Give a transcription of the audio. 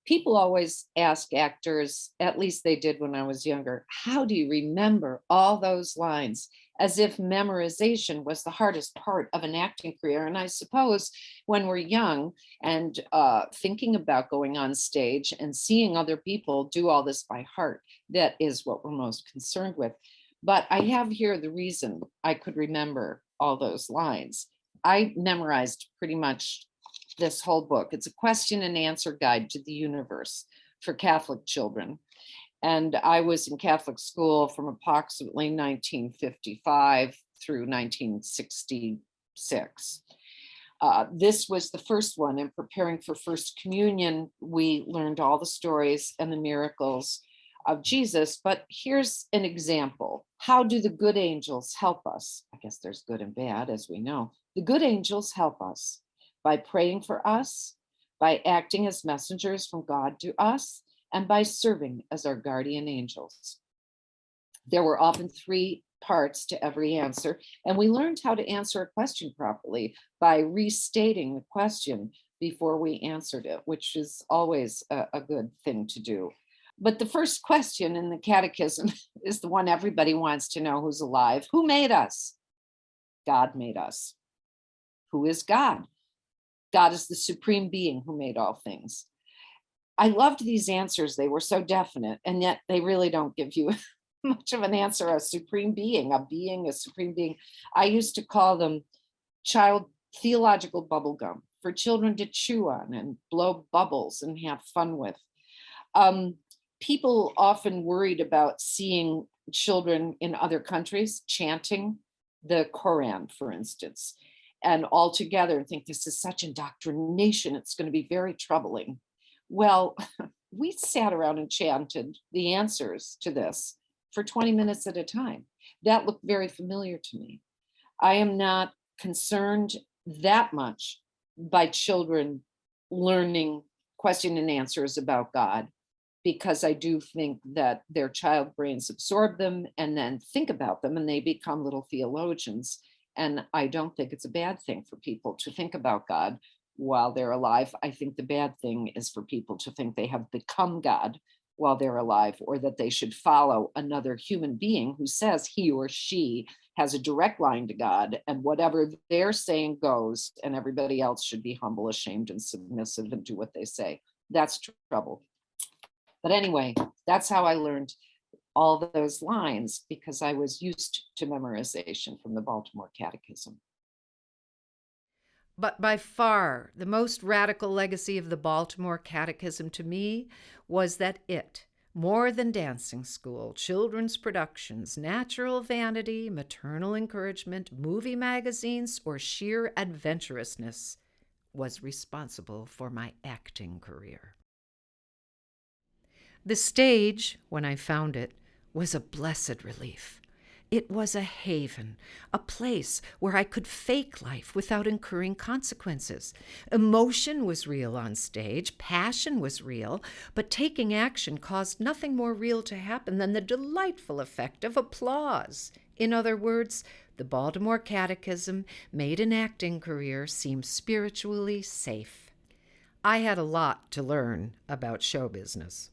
People always ask actors, at least they did when I was younger, how do you remember all those lines? As if memorization was the hardest part of an acting career. And I suppose when we're young and thinking about going on stage and seeing other people do all this by heart, that is what we're most concerned with. But I have here the reason I could remember all those lines. I memorized pretty much this whole book. It's a question and answer guide to the universe for Catholic children. And I was in Catholic school from approximately 1955 through 1966. This was the first one. In preparing for First Communion, we learned all the stories and the miracles of Jesus. But here's an example. How do the good angels help us? I guess there's good and bad, as we know. The good angels help us by praying for us, by acting as messengers from God to us, and by serving as our guardian angels. There were often three parts to every answer, and we learned how to answer a question properly by restating the question before we answered it, which is always a good thing to do. But the first question in the catechism is the one everybody wants to know who's alive. Who made us? God made us. Who is God? God is the supreme being who made all things. I loved these answers. They were so definite, and yet they really don't give you much of an answer. A supreme being, a supreme being. I used to call them child theological bubble gum for children to chew on and blow bubbles and have fun with. People often worried about seeing children in other countries chanting the Koran, for instance, and all together think this is such indoctrination. It's going to be very troubling. Well, we sat around and chanted the answers to this for 20 minutes at a time. That looked very familiar to me. I am not concerned that much by children learning question and answers about God, because I do think that their child brains absorb them and then think about them and they become little theologians. And I don't think it's a bad thing for people to think about God while they're alive. I think the bad thing is for people to think they have become God while they're alive, or that they should follow another human being who says he or she has a direct line to God, and whatever they're saying goes, and everybody else should be humble, ashamed, and submissive and do what they say. That's trouble. But anyway, that's how I learned all those lines, because I was used to memorization from the Baltimore Catechism. But by far, the most radical legacy of the Baltimore Catechism to me was that it, more than dancing school, children's productions, natural vanity, maternal encouragement, movie magazines, or sheer adventurousness, was responsible for my acting career. The stage, when I found it, was a blessed relief. It was a haven, a place where I could fake life without incurring consequences. Emotion was real on stage, passion was real, but taking action caused nothing more real to happen than the delightful effect of applause. In other words, the Baltimore Catechism made an acting career seem spiritually safe. I had a lot to learn about show business.